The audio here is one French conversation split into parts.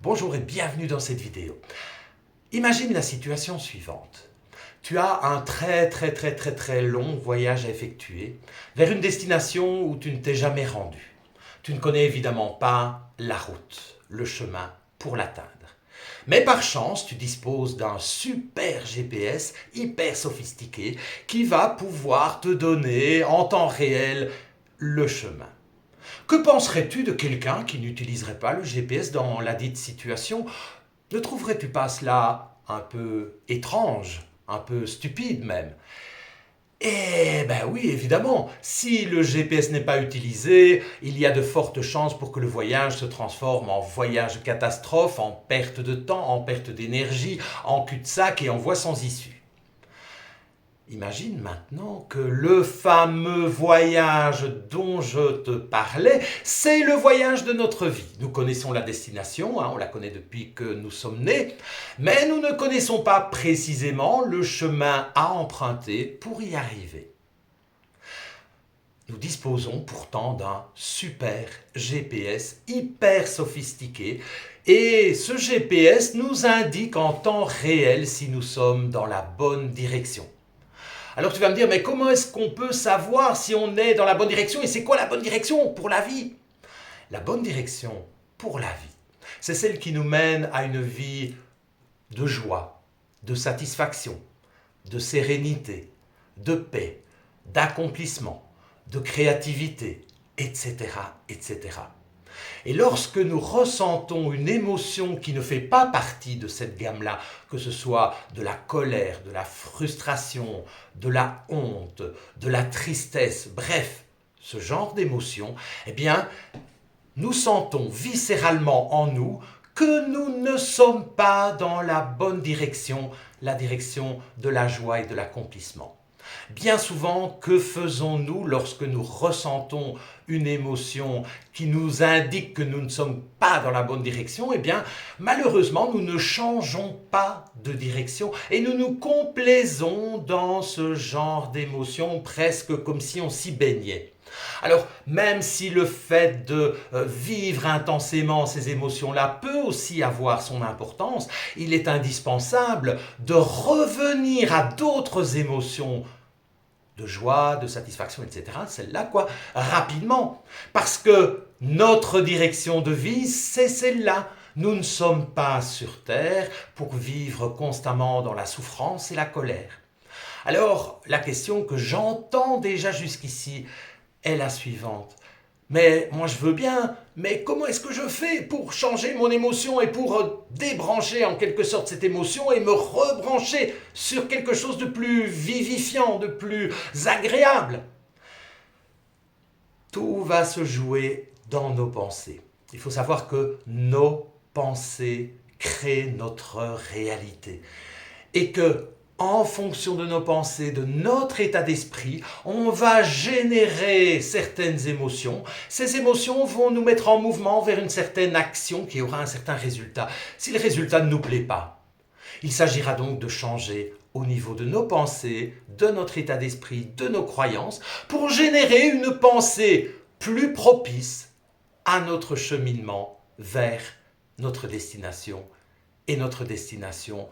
Bonjour et bienvenue dans cette vidéo. Imagine la situation suivante. Tu as un très long voyage à effectuer vers une destination où tu ne t'es jamais rendu. Tu ne connais évidemment pas la route, le chemin pour l'atteindre. Mais par chance, tu disposes d'un super GPS hyper sophistiqué qui va pouvoir te donner en temps réel le chemin. Que penserais-tu de quelqu'un qui n'utiliserait pas le GPS dans la dite situation? Ne trouverais-tu pas cela un peu étrange, un peu stupide même? Eh ben oui, évidemment, si le GPS n'est pas utilisé, il y a de fortes chances pour que le voyage se transforme en voyage catastrophe, en perte de temps, en perte d'énergie, en cul-de-sac et en voie sans issue. Imagine maintenant que le fameux voyage dont je te parlais, c'est le voyage de notre vie. Nous connaissons la destination, on la connaît depuis que nous sommes nés, mais nous ne connaissons pas précisément le chemin à emprunter pour y arriver. Nous disposons pourtant d'un super GPS hyper sophistiqué et ce GPS nous indique en temps réel si nous sommes dans la bonne direction. Alors tu vas me dire, mais comment est-ce qu'on peut savoir si on est dans la bonne direction et c'est quoi la bonne direction pour la vie? La bonne direction pour la vie, c'est celle qui nous mène à une vie de joie, de satisfaction, de sérénité, de paix, d'accomplissement, de créativité, etc., etc. Et lorsque nous ressentons une émotion qui ne fait pas partie de cette gamme-là, que ce soit de la colère, de la frustration, de la honte, de la tristesse, bref, ce genre d'émotion, eh bien, nous sentons viscéralement en nous que nous ne sommes pas dans la bonne direction, la direction de la joie et de l'accomplissement. Bien souvent, que faisons-nous lorsque nous ressentons une émotion qui nous indique que nous ne sommes pas dans la bonne direction? Eh bien, malheureusement, nous ne changeons pas de direction et nous nous complaisons dans ce genre d'émotion presque comme si on s'y baignait. Alors, même si le fait de vivre intensément ces émotions-là peut aussi avoir son importance, il est indispensable de revenir à d'autres émotions de joie, de satisfaction, etc. Celle-là, rapidement. Parce que notre direction de vie, c'est celle-là. Nous ne sommes pas sur Terre pour vivre constamment dans la souffrance et la colère. Alors, la question que j'entends déjà jusqu'ici est la suivante. Mais moi je veux bien, mais comment est-ce que je fais pour changer mon émotion et pour débrancher en quelque sorte cette émotion et me rebrancher sur quelque chose de plus vivifiant, de plus agréable? Tout va se jouer dans nos pensées. Il faut savoir que nos pensées créent notre réalité et que en fonction de nos pensées, de notre état d'esprit, on va générer certaines émotions. Ces émotions vont nous mettre en mouvement vers une certaine action qui aura un certain résultat. Si le résultat ne nous plaît pas, il s'agira donc de changer au niveau de nos pensées, de notre état d'esprit, de nos croyances, pour générer une pensée plus propice à notre cheminement vers notre destination. Et notre destination,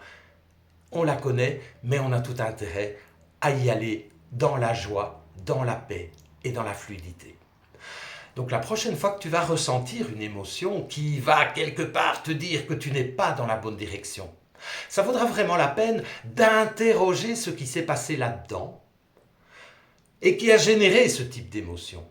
on la connaît, mais on a tout intérêt à y aller dans la joie, dans la paix et dans la fluidité. Donc la prochaine fois que tu vas ressentir une émotion qui va quelque part te dire que tu n'es pas dans la bonne direction, ça vaudra vraiment la peine d'interroger ce qui s'est passé là-dedans et qui a généré ce type d'émotion.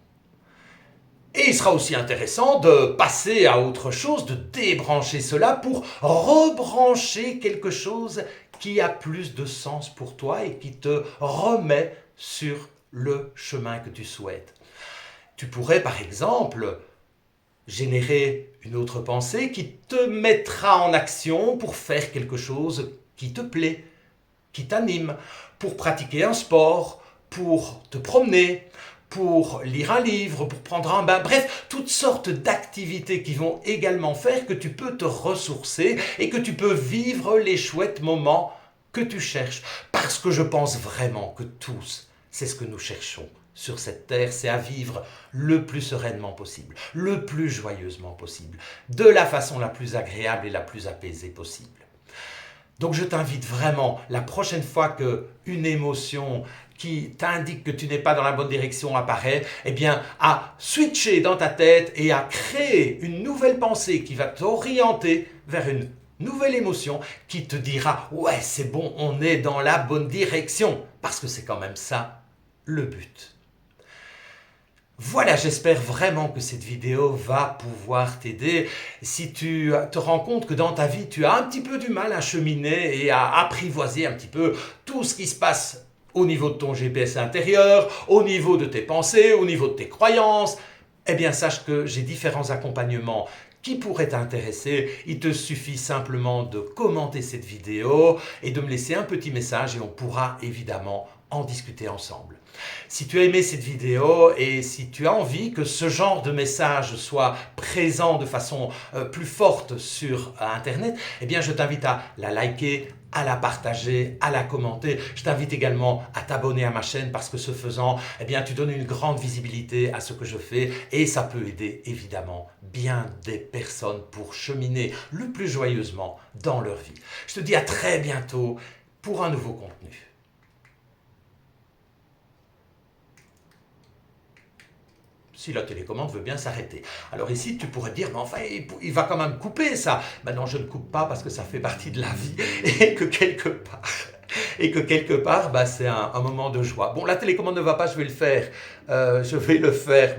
Et il sera aussi intéressant de passer à autre chose, de débrancher cela pour rebrancher quelque chose qui a plus de sens pour toi et qui te remet sur le chemin que tu souhaites. Tu pourrais par exemple générer une autre pensée qui te mettra en action pour faire quelque chose qui te plaît, qui t'anime, pour pratiquer un sport, pour te promener, pour lire un livre, pour prendre un bain, bref, toutes sortes d'activités qui vont également faire que tu peux te ressourcer et que tu peux vivre les chouettes moments que tu cherches. Parce que je pense vraiment que tous, c'est ce que nous cherchons. sur cette terre, c'est à vivre le plus sereinement possible, le plus joyeusement possible, de la façon la plus agréable et la plus apaisée possible. Donc je t'invite vraiment, la prochaine fois qu'une émotion qui t'indique que tu n'es pas dans la bonne direction apparaît, eh bien, à switcher dans ta tête et à créer une nouvelle pensée qui va t'orienter vers une nouvelle émotion qui te dira « Ouais, c'est bon, on est dans la bonne direction », parce que c'est quand même ça le but. Voilà, j'espère vraiment que cette vidéo va pouvoir t'aider. Si tu te rends compte que dans ta vie, tu as un petit peu du mal à cheminer et à apprivoiser un petit peu tout ce qui se passe au niveau de ton GPS intérieur, au niveau de tes pensées, au niveau de tes croyances, eh bien sache que j'ai différents accompagnements qui pourraient t'intéresser. Il te suffit simplement de commenter cette vidéo et de me laisser un petit message et on pourra évidemment en discuter ensemble. Si tu as aimé cette vidéo et si tu as envie que ce genre de message soit présent de façon plus forte sur Internet, eh bien je t'invite à la liker, à la partager, à la commenter. Je t'invite également à t'abonner à ma chaîne parce que ce faisant, eh bien tu donnes une grande visibilité à ce que je fais et ça peut aider évidemment bien des personnes pour cheminer le plus joyeusement dans leur vie. Je te dis à très bientôt pour un nouveau contenu. Si la télécommande veut bien s'arrêter. Alors ici, tu pourrais dire, mais enfin, il va quand même couper ça. Ben non, je ne coupe pas parce que ça fait partie de la vie et que quelque part, ben, c'est un moment de joie. Bon, la télécommande ne va pas, je vais le faire.